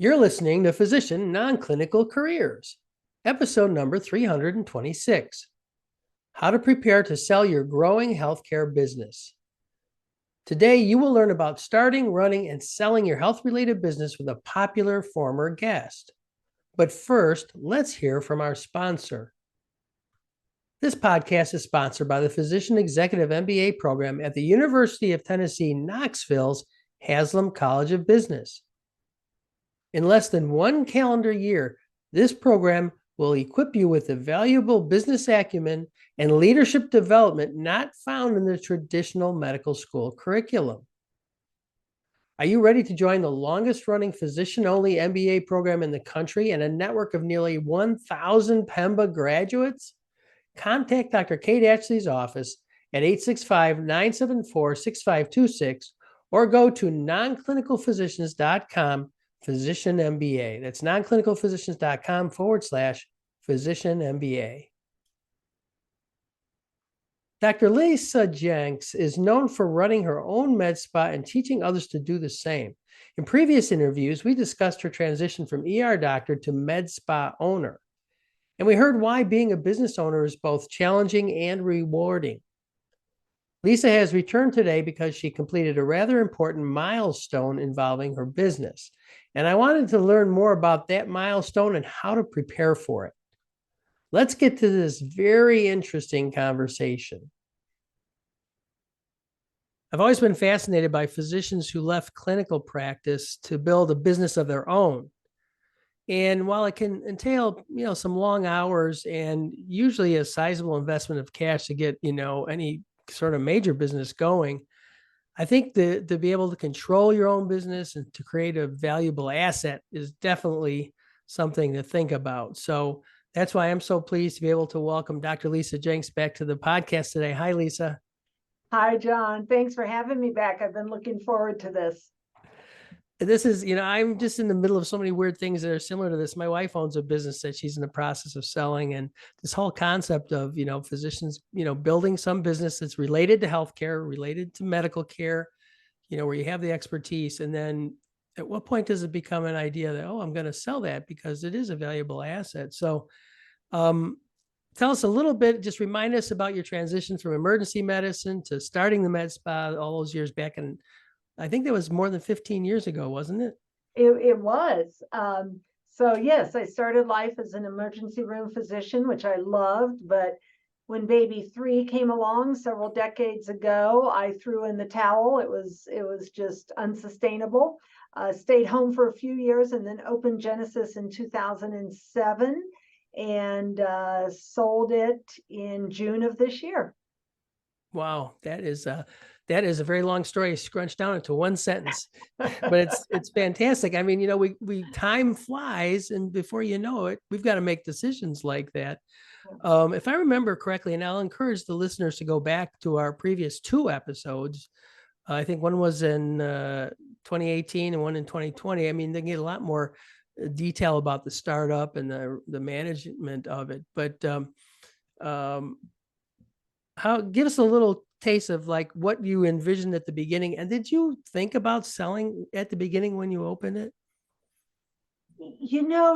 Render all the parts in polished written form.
You're listening to Physician Non-Clinical Careers, episode number 326, How to Prepare to Sell Your Growing Healthcare Business. Today, you will learn about starting, running, and selling your health-related business with a popular former guest. But first, let's hear from our sponsor. This podcast is sponsored by the Physician Executive MBA program at the University of Tennessee, Knoxville's Haslam College of Business. In less than one calendar year, this program will equip you with the valuable business acumen and leadership development not found in the traditional medical school curriculum. Are you ready to join the longest running physician-only MBA program in the country and a network of nearly 1,000 PEMBA graduates? Contact Dr. Kate Ashley's office at 865-974-6526 or go to nonclinicalphysicians.com Physician MBA. That's nonclinicalphysicians.com/physician MBA. Dr. Lisa Jenks is known for running her own MedSpa and teaching others to do the same. In previous interviews, we discussed her transition from ER doctor to MedSpa owner. And we heard why being a business owner is both challenging and rewarding. Lisa has returned today because she completed a rather important milestone involving her business. And I wanted to learn more about that milestone and how to prepare for it. Let's get to this very interesting conversation. I've always been fascinated by physicians who left clinical practice to build a business of their own. And while it can entail, some long hours and usually a sizable investment of cash to get, any sort of major business going, I think to be able to control your own business and to create a valuable asset is definitely something to think about. So that's why I'm so pleased to be able to welcome Dr. Lisa Jenks back to the podcast today. Hi, Lisa. Hi, John. Thanks for having me back. I've been looking forward to this. This is, I'm just in the middle of so many weird things that are similar to this. My wife owns a business that she's in the process of selling. And this whole concept of, physicians, building some business that's related to healthcare, related to medical care, where you have the expertise. And then at what point does it become an idea that, I'm going to sell that because it is a valuable asset? So tell us a little bit, just remind us about your transition from emergency medicine to starting the MedSpa all those years back. And I think that was more than 15 years ago, wasn't it? It was. So yes, I started life as an emergency room physician, which I loved. But when baby 3 came along several decades ago, I threw in the towel. It was just unsustainable. Stayed home for a few years and then opened Genesis in 2007 and sold it in June of this year. Wow, that is a very long story scrunched down into one sentence, but it's fantastic. I mean, we time flies, and before you know it, we've got to make decisions like that. If I remember correctly, and I'll encourage the listeners to go back to our previous 2 episodes. I think one was in 2018 and one in 2020. I mean, they get a lot more detail about the startup and the management of it, but give us a little taste of like what you envisioned at the beginning. And did you think about selling at the beginning when you opened it?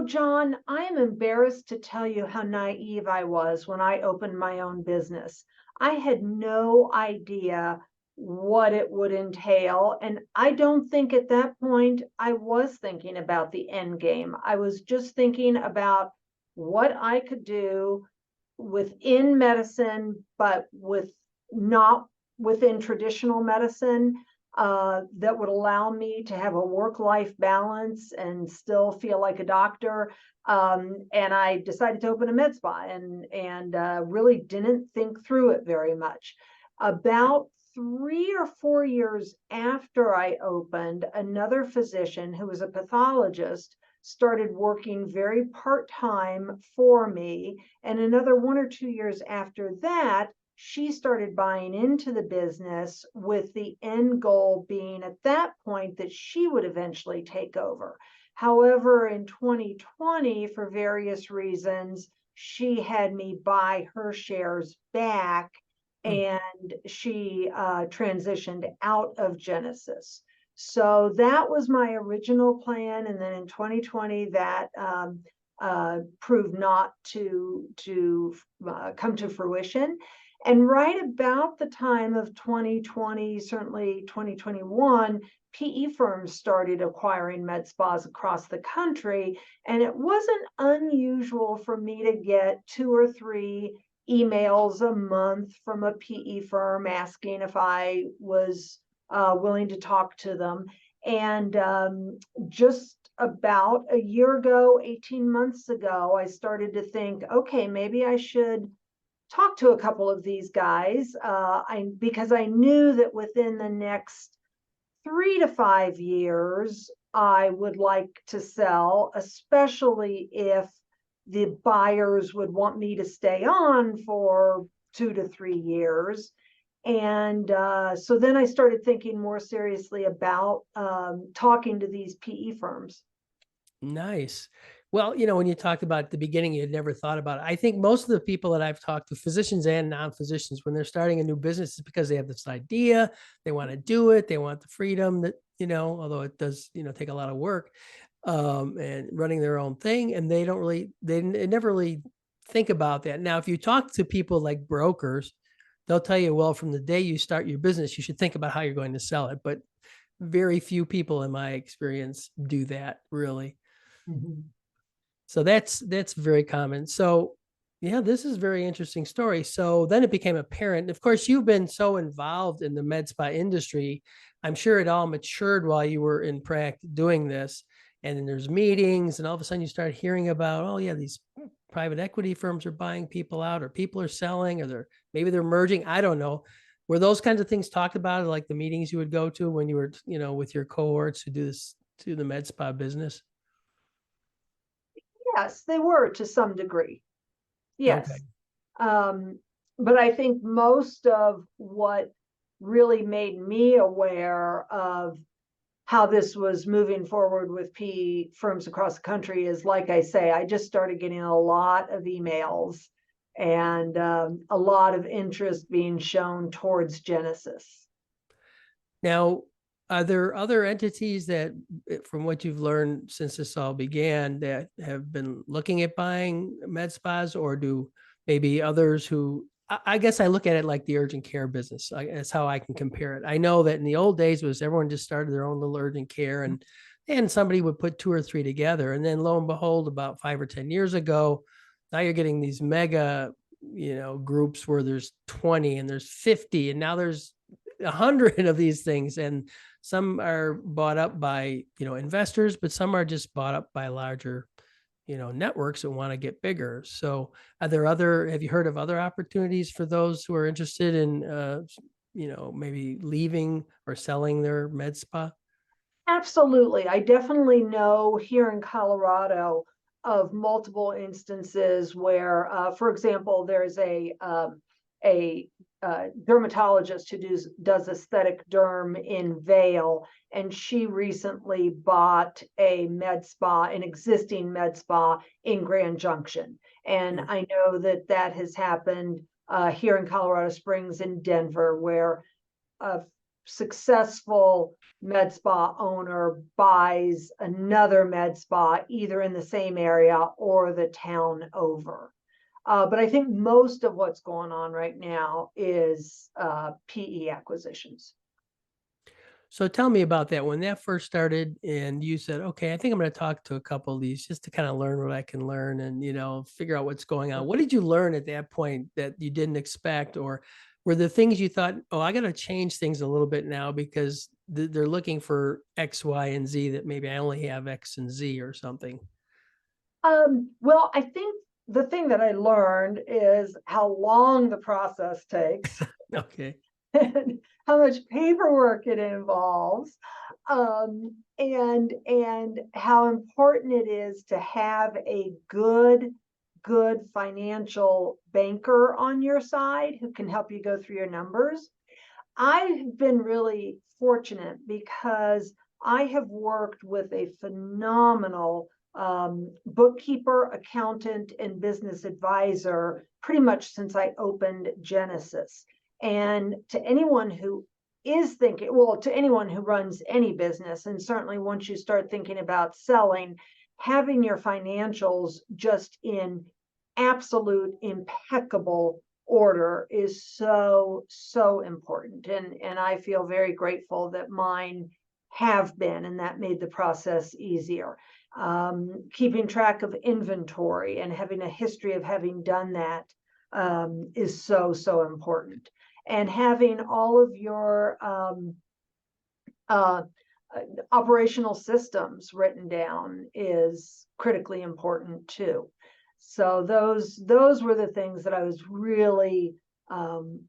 John, I am embarrassed to tell you how naive I was when I opened my own business. I had no idea what it would entail. And I don't think at that point I was thinking about the end game. I was just thinking about what I could do within medicine, but not within traditional medicine, that would allow me to have a work-life balance and still feel like a doctor. And I decided to open a med spa and really didn't think through it very much. About 3 or 4 years after I opened, another physician who was a pathologist started working very part-time for me. And another 1 or 2 years after that, she started buying into the business with the end goal being at that point that she would eventually take over. However, in 2020, for various reasons, she had me buy her shares back and she transitioned out of Genesis. So that was my original plan. And then in 2020, that proved not to come to fruition. And right about the time of 2020, certainly 2021, PE firms started acquiring med spas across the country. And it wasn't unusual for me to get 2 or 3 emails a month from a PE firm asking if I was willing to talk to them. And just about a year ago, 18 months ago, I started to think, okay, maybe I should talk to a couple of these guys, because I knew that within the next 3 to 5 years, I would like to sell, especially if the buyers would want me to stay on for 2 to 3 years. And so then I started thinking more seriously about talking to these PE firms. Nice. Well, when you talked about at the beginning, you had never thought about it. I think most of the people that I've talked to, physicians and non-physicians, when they're starting a new business, it's because they have this idea, they want to do it, they want the freedom that, although it does, take a lot of work, and running their own thing, and they never really think about that. Now, if you talk to people like brokers, they'll tell you, well, from the day you start your business, you should think about how you're going to sell it. But very few people in my experience do that, really. Mhm. So that's very common. So yeah, this is a very interesting story. So then it became apparent. Of course, you've been so involved in the med spa industry. I'm sure it all matured while you were in practice doing this. And then there's meetings, and all of a sudden you start hearing about, oh yeah, these private equity firms are buying people out, or people are selling, or maybe they're merging. I don't know. Were those kinds of things talked about, like the meetings you would go to when you were, with your cohorts who do the med spa business? Yes, they were to some degree. Okay. Yes. Um, but I think most of what really made me aware of how this was moving forward with PE firms across the country is, like I say, I just started getting a lot of emails and a lot of interest being shown towards Genesis. Now, are there other entities that, from what you've learned since this all began, that have been looking at buying med spas, or do maybe others who, I guess I look at it like the urgent care business. That's how I can compare it. I know that in the old days was everyone just started their own little urgent care, and somebody would put 2 or 3 together. And then lo and behold, about 5 or 10 years ago, now you're getting these mega, groups where there's 20 and there's 50, and now there's 100 of these things, and some are bought up by investors, but some are just bought up by larger networks that want to get bigger. So have you heard of other opportunities for those who are interested in maybe leaving or selling their med spa? Absolutely. I definitely know here in Colorado of multiple instances where, for example, there's a dermatologist who does aesthetic derm in Vail, and she recently bought an existing med spa in Grand Junction. And I know that that has happened here in Colorado Springs and Denver, where a successful med spa owner buys another med spa either in the same area or the town over. But I think most of what's going on right now is PE acquisitions. So tell me about that. When that first started and you said, okay, I think I'm going to talk to a couple of these just to kind of learn what I can learn and, figure out what's going on. What did you learn at that point that you didn't expect? Or were there things you thought, oh, I got to change things a little bit now because they're looking for X, Y, and Z that maybe I only have X and Z or something? Well, I think the thing that I learned is how long the process takes Okay. and how much paperwork it involves, and how important it is to have a good financial banker on your side who can help you go through your numbers. I've been really fortunate because I have worked with a phenomenal bookkeeper, accountant, and business advisor pretty much since I opened Genesis. And to anyone who is thinking, well, to anyone who runs any business, and certainly once you start thinking about selling, having your financials just in absolute impeccable order is so important. And I feel very grateful that mine have been, and that made the process easier. Keeping track of inventory and having a history of having done that is so important. And having all of your uh, operational systems written down is critically important too. So those were the things that I was really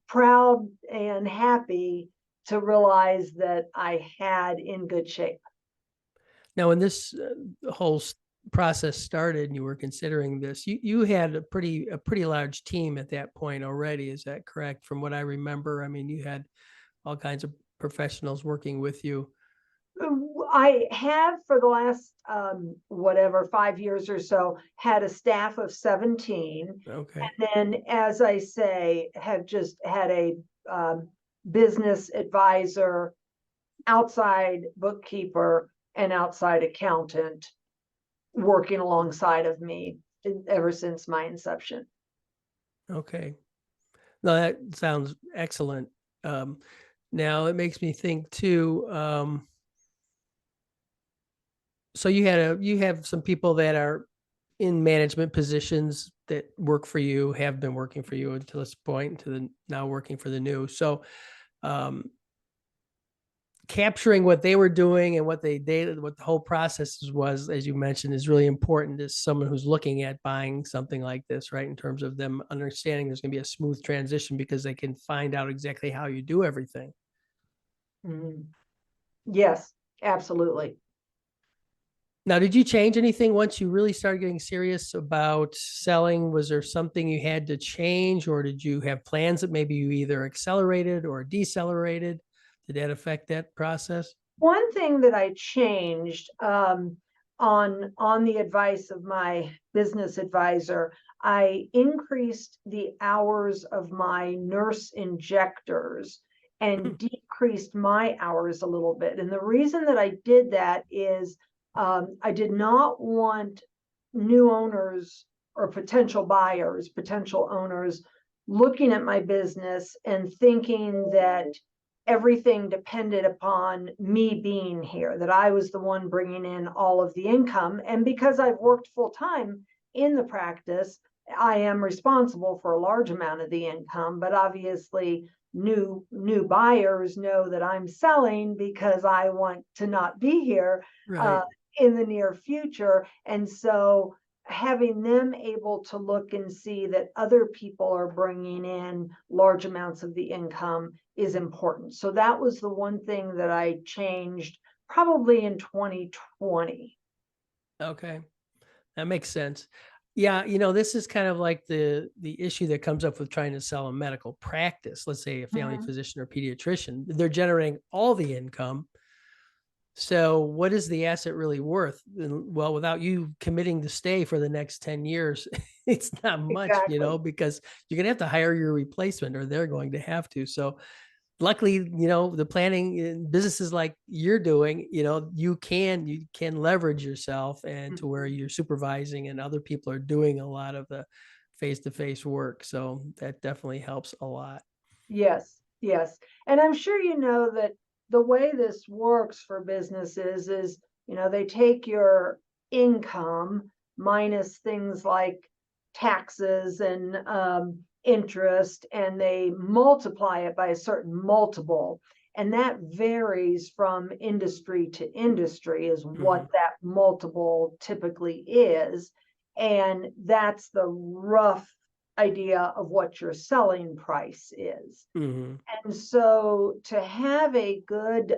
proud and happy to realize that I had in good shape. Now, when this whole process started and you were considering this, you had a pretty large team at that point already. Is that correct? From what I remember, I mean, you had all kinds of professionals working with you. I have for the last whatever 5 years or so had a staff of 17, Okay. and then, as I say, have just had a business advisor, outside bookkeeper, and outside accountant working alongside of me ever since my inception. Okay. No, that sounds excellent. Now it makes me think too. So you have some people that are in management positions that work for you, have been working for you until this point, to the now working for the new. So um, capturing what they were doing and what what the whole process was, as you mentioned, is really important as someone who's looking at buying something like this, right? In terms of them understanding there's going to be a smooth transition because they can find out exactly how you do everything. Mm-hmm. Yes, absolutely. Now, did you change anything once you really started getting serious about selling? Was there something you had to change, or did you have plans that maybe you either accelerated or decelerated? Did that affect that process? One thing that I changed on the advice of my business advisor, I increased the hours of my nurse injectors and decreased my hours a little bit. And the reason that I did that is I did not want new owners or potential buyers, potential owners looking at my business and thinking that everything depended upon me being here, that I was the one bringing in all of the income. And because I've worked full time in the practice, I am responsible for a large amount of the income, but obviously new buyers know that I'm selling because I want to not be here Right. in the near future. And so having them able to look and see that other people are bringing in large amounts of the income is important. So that was the one thing that I changed probably in 2020. Okay. That makes sense. Yeah, this is kind of like the issue that comes up with trying to sell a medical practice. Let's say a family Mhm. physician or pediatrician. They're generating all the income. So what is the asset really worth? Well, without you committing to stay for the next 10 years, it's not much, Exactly. because you're going to have to hire your replacement, or they're going to have to. So luckily, the planning in businesses like you're doing, you can leverage yourself, and to where Mhm. you're supervising and other people are doing a lot of the face-to-face work. So that definitely helps a lot. Yes, yes. And I'm sure you know that the way this works for businesses is, they take your income minus things like taxes and interest, and they multiply it by a certain multiple. And that varies from industry to industry, is what Hmm. that multiple typically is. And that's the rough idea of what your selling price is. Hmm. And so to have a good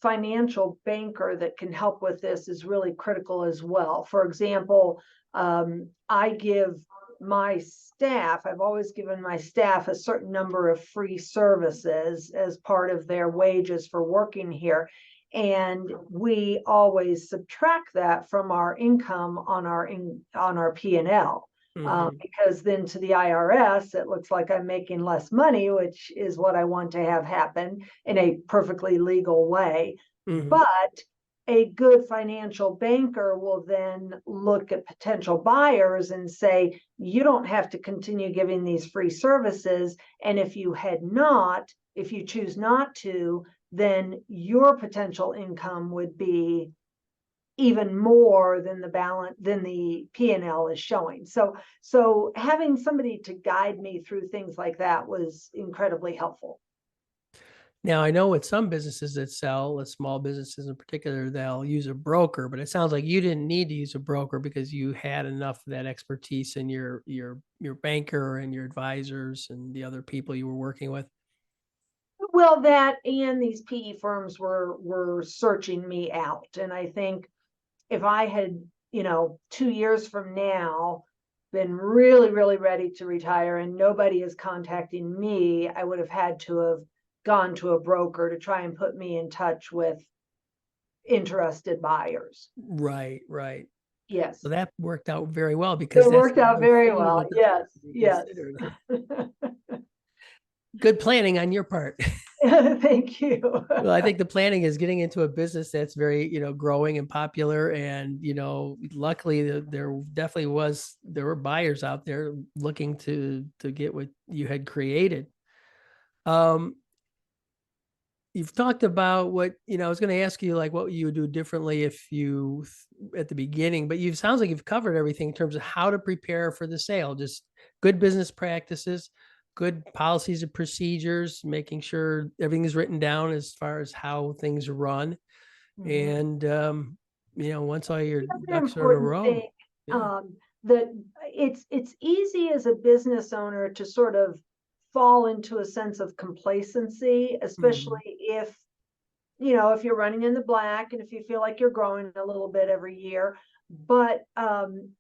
financial banker that can help with this is really critical as well. For example, I give my staff, I've always given my staff a certain number of free services as part of their wages for working here. And we always subtract that from our income on our P&L. Mm-hmm. because then to the IRS, it looks like I'm making less money, which is what I want to have happen in a perfectly legal way. Mm-hmm. But a good financial banker will then look at potential buyers and say, you don't have to continue giving these free services. And if you if you choose not to, then your potential income would be even more than the P&L is showing. So having somebody to guide me through things like that was incredibly helpful. Now, I know with some businesses that sell, with small businesses in particular, they'll use a broker, but it sounds like you didn't need to use a broker because you had enough of that expertise in your banker and your advisors and the other people you were working with. Well, that and these PE firms were searching me out. And I think if I had, 2 years from now been really, really ready to retire and nobody is contacting me, I would have had to have gone to a broker to try and put me in touch with interested buyers. Right, right. Yes. So that worked out very well because It that's worked out another very fee well. that doesn't Yes. have to be Yes. considered. Good planning on your part. Thank you. Well, I think the planning is getting into a business that's very, growing and popular. And, luckily there were buyers out there looking to get what you had created. Um, you've talked about what, I was going to ask you like what you would do differently if you at the beginning, but you sounds like you've covered everything in terms of how to prepare for the sale, just good business practices, good policies and procedures, making sure everything is written down as far as how things run. Mhm. And, once all your The other ducks are in a important row. thing, Yeah. that it's easy as a business owner to sort of fall into a sense of complacency, Mhm. especially if you're running in the black and if you feel like you're growing a little bit every year. But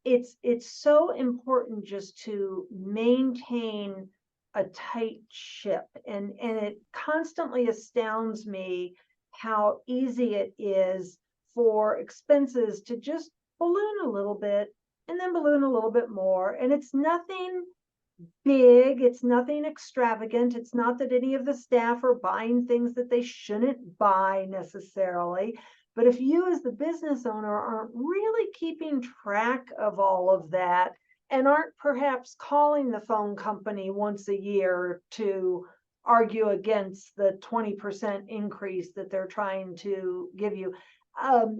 it's so important just to maintain a tight ship, and it constantly astounds me how easy it is for expenses to just balloon a little bit and then balloon a little bit more, and it's nothing big. It's nothing extravagant. It's not that any of the staff are buying things that they shouldn't buy necessarily. But if you, as the business owner, aren't really keeping track of all of that and aren't perhaps calling the phone company once a year to argue against the 20% increase that they're trying to give you, um,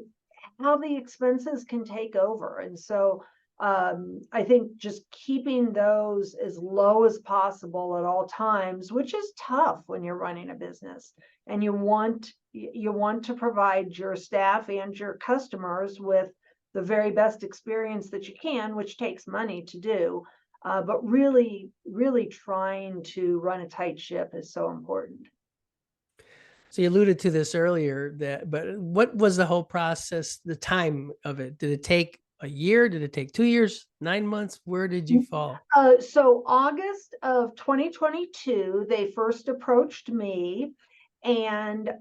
how the expenses can take over. And so I think just keeping those as low as possible at all times, which is tough when you're running a business and you want to provide your staff and your customers with the very best experience that you can, which takes money to do. But really, really trying to run a tight ship is so important. So you alluded to this earlier but what was the whole process, the time of it? Did it take a year? Did it take 2 years, 9 months? Where did you fall? So August of 2022, they first approached me, and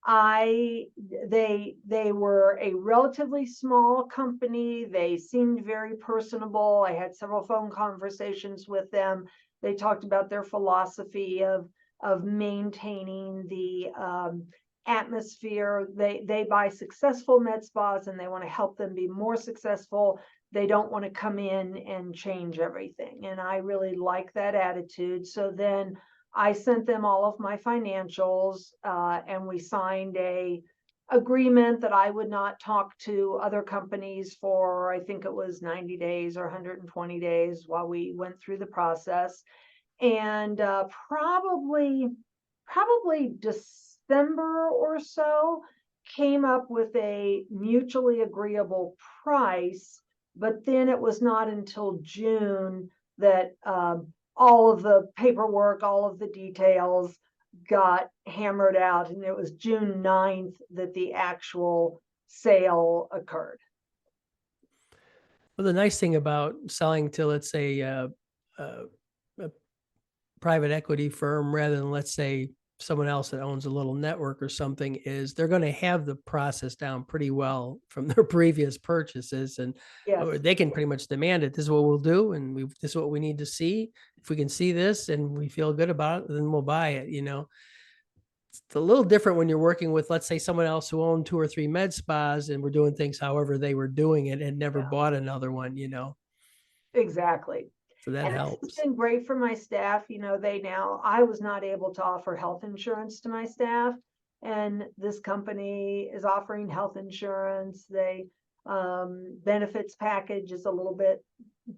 they were a relatively small company. They seemed very personable. I had several phone conversations with them. They talked about their philosophy of maintaining the atmosphere. They buy successful med spas and they want to help them be more successful. They don't want to come in and change everything. And I really like that attitude. So then I sent them all of my financials, and we signed a agreement that I would not talk to other companies for, I think it was 90 days or 120 days while we went through the process. And probably December or so came up with a mutually agreeable price, but then it was not until June that all of the paperwork, all of the details got hammered out, and it was June 9th that the actual sale occurred. Well, the nice thing about selling to, let's say, a private equity firm rather than, let's say, someone else that owns a little network or something is they're going to have the process down pretty well from their previous purchases, and Yes, they can pretty much demand it. This is what we'll do, and this is what we need to see. If we can see this and we feel good about it, then we'll buy it. It's a little different when you're working with, let's say, someone else who owned 2 or 3 med spas and we're doing things however they were doing it and never yeah, bought another one. exactly. So that And this has helps. been great for my staff. I was not able to offer health insurance to my staff, and this company is offering health insurance. They benefits package is a little bit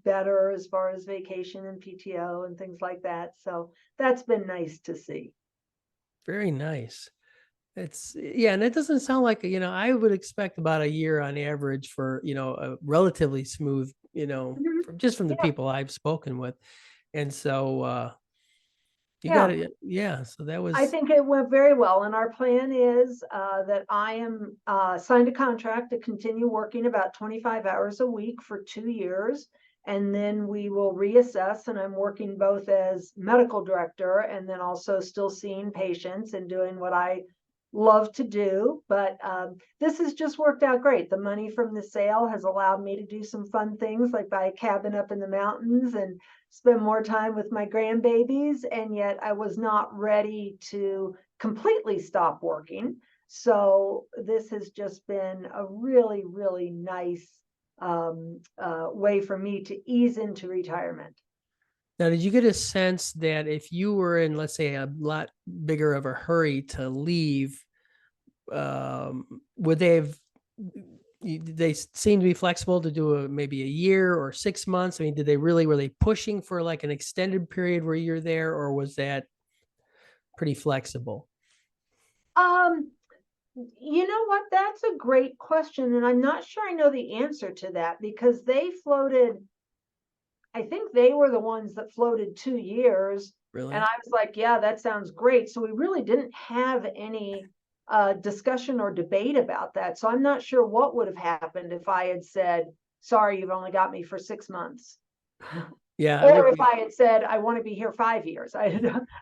better as far as vacation and PTO and things like that. So that's been nice to see. Very nice. Yeah, and it doesn't sound like, I would expect about a year on average for, a relatively smooth, Mhm. from the Yeah, people I've spoken with. And so you got yeah. it. Yeah. So that I was think it went very well, and our plan is that I am signed a contract to continue working about 25 hours a week for 2 years, and then we will reassess. And I'm working both as medical director and then also still seeing patients and doing what I love to do. But this has just worked out great. The money from the sale has allowed me to do some fun things like buy a cabin up in the mountains and spend more time with my grandbabies, and yet I was not ready to completely stop working. So this has just been a really, really nice way for me to ease into retirement. Now, did you get a sense that if you were in, let's say, a lot bigger of a hurry to leave, would they seem to be flexible to do maybe a year or 6 months? I mean, were they pushing for like an extended period where you're there, or was that pretty flexible? Um, you know what? That's a great question, and I'm not sure I know the answer to that because they floated. I think they were the ones that floated 2 years. And Really? I was like, yeah, that sounds great. So we really didn't have any discussion or debate about that. So I'm not sure what would have happened if I had said, sorry, you've only got me for 6 months. Yeah, I Or think if I had said, I want to be here 5 years.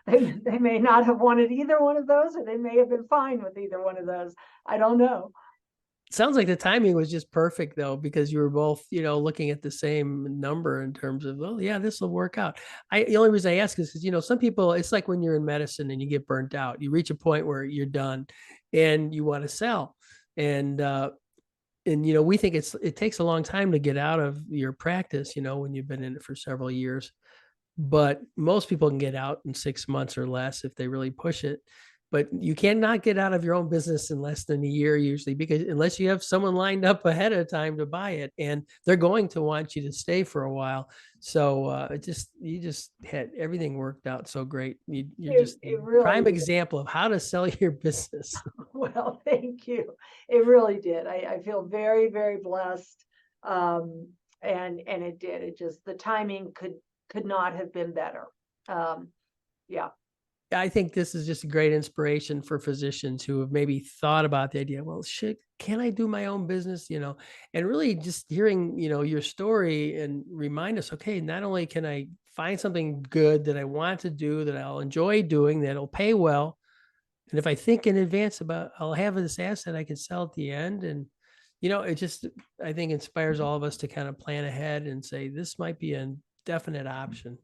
They may not have wanted either one of those, or they may have been fine with either one of those. I don't know. sounds like the timing was just perfect though, because you were both, looking at the same number in terms of, oh yeah, this will work out. The only reason I ask is because, some people, it's like when you're in medicine and you get burnt out, you reach a point where you're done and you want to sell. And we think it takes a long time to get out of your practice, when you've been in it for several years, but most people can get out in 6 months or less if they really push it. But you cannot get out of your own business in less than a year usually, because unless you have someone lined up ahead of time to buy it, and they're going to want you to stay for a while. So you just had everything worked out so great. You're just It the really prime did. example of how to sell your business. Well, thank you. It really did. I feel very, very blessed. Um, and it did. It just the timing could not have been better. Um, yeah. I think this is just a great inspiration for physicians who have maybe thought about the idea, well, shit, can I do my own business? And really just hearing, your story and remind us, okay, not only can I find something good that I want to do, that I'll enjoy doing, that'll pay well. And if I think in advance about, I'll have this asset I can sell at the end. And, it just, I think inspires all of us to kind of plan ahead and say, this might be a definite option.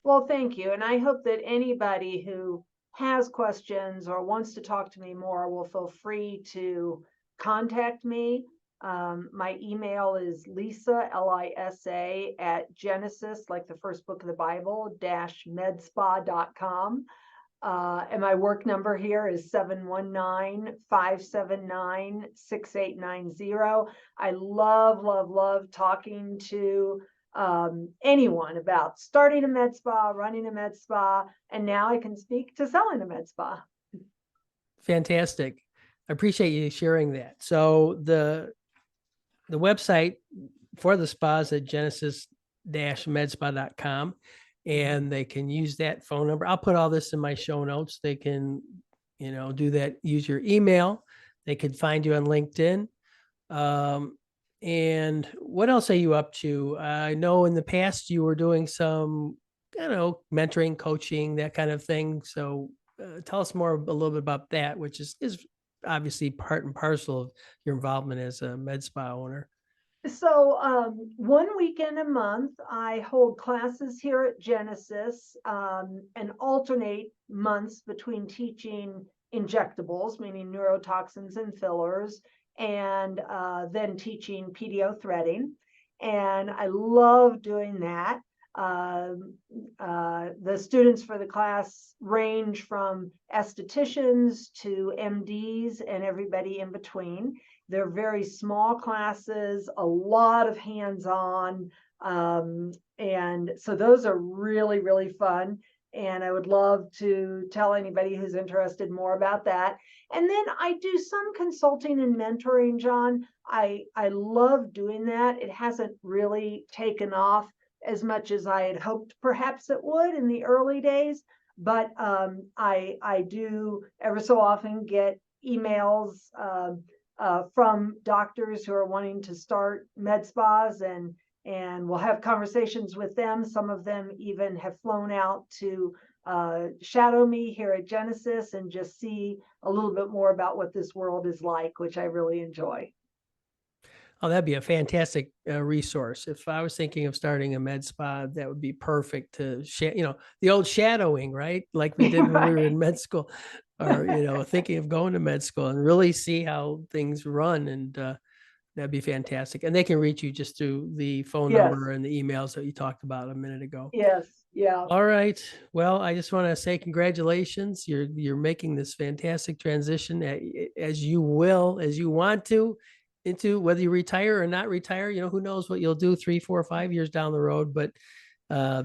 Well, thank you. And I hope that anybody who has questions or wants to talk to me more will feel free to contact me. My email is Lisa, Lisa, at Genesis, like the first book of the Bible, -medspa.com. And my work number here is 719-579-6890. I love, love, love talking to anyone about starting a med spa, running a med spa, and now I can speak to selling a med spa. Fantastic. I appreciate you sharing that. So the website for the spas at genesis-medspa.com, and they can use that phone number. I'll put all this in my show notes. They can, do that, use your email. They could find you on LinkedIn. And what else are you up to? I know in the past you were doing some, mentoring, coaching, that kind of thing. So tell us more a little bit about that, which is obviously part and parcel of your involvement as a med spa owner. So 1 weekend a month, I hold classes here at Genesis and alternate months between teaching injectables, meaning neurotoxins and fillers, and then teaching PDO threading. And I love doing that. The students for the class range from estheticians to MDs and everybody in between. They're very small classes, a lot of hands-on. And so those are really, really fun. And I would love to tell anybody who's interested more about that. And then I do some consulting and mentoring, John. I love doing that. It hasn't really taken off as much as I had hoped perhaps it would in the early days. But I do ever so often get emails from doctors who are wanting to start med spas, and we'll have conversations with them. Some of them even have flown out to shadow me here at Genesis and just see a little bit more about what this world is like, which I really enjoy. Oh, that'd be a fantastic resource. If I was thinking of starting a med spa, that would be perfect to share, the old shadowing, right? Like we did when we were in med school, or, thinking of going to med school and really see how things run. And that'd be fantastic. And they can reach you just through the phone Yes, number and the emails that you talked about a minute ago. yes, yeah. All right. Well, I just want to say congratulations. You're making this fantastic transition as you want to, into whether you retire or not retire. Who knows what you'll do 3, 4, 5 years down the road. But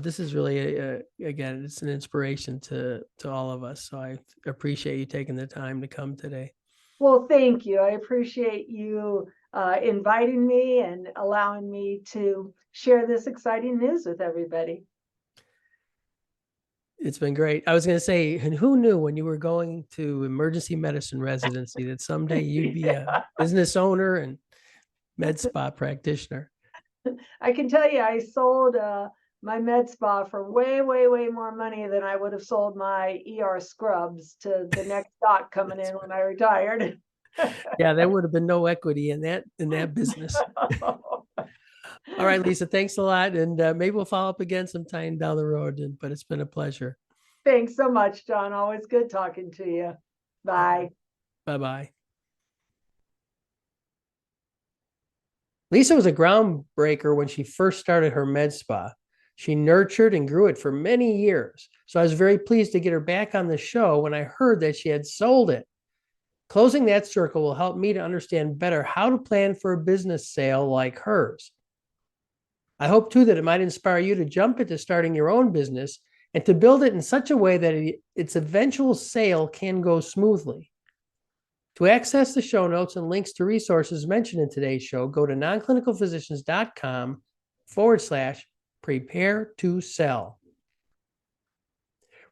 this is really again, it's an inspiration to all of us. So I appreciate you taking the time to come today. Well, thank you. I appreciate you inviting me and allowing me to share this exciting news with everybody. It's been great. I was going to say, and who knew when you were going to emergency medicine residency that someday you'd be a business owner and med spa practitioner? I can tell you, I sold my med spa for way, way, way more money than I would have sold my ER scrubs to the next doc coming in when I retired. Yeah, there would have been no equity in that business. All right, Lisa, thanks a lot. And maybe we'll follow up again sometime down the road. But it's been a pleasure. Thanks so much, John. Always good talking to you. Bye. Bye-bye. Lisa was a groundbreaker when she first started her med spa. She nurtured and grew it for many years. So I was very pleased to get her back on the show when I heard that she had sold it. Closing that circle will help me to understand better how to plan for a business sale like hers. I hope too that it might inspire you to jump into starting your own business and to build it in such a way that its eventual sale can go smoothly. To access the show notes and links to resources mentioned in today's show, go to nonclinicalphysicians.com/prepare to sell.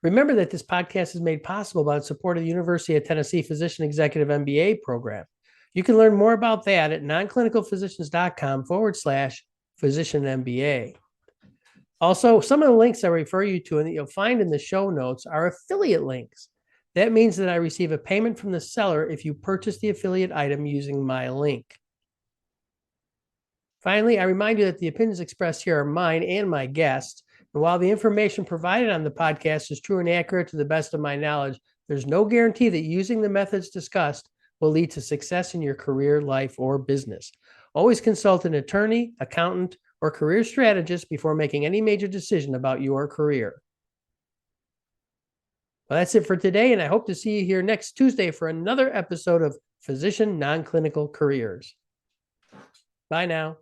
Remember that this podcast is made possible by the support of the University of Tennessee Physician Executive MBA program. You can learn more about that at nonclinicalphysicians.com/physician MBA. Also, some of the links I refer you to and that you'll find in the show notes are affiliate links. That means that I receive a payment from the seller if you purchase the affiliate item using my link. Finally, I remind you that the opinions expressed here are mine and my guests. And while the information provided on the podcast is true and accurate to the best of my knowledge, there's no guarantee that using the methods discussed will lead to success in your career, life, or business. Always consult an attorney, accountant, or career strategist before making any major decision about your career. Well, that's it for today, and I hope to see you here next Tuesday for another episode of Physician Non-Clinical Careers. Bye now.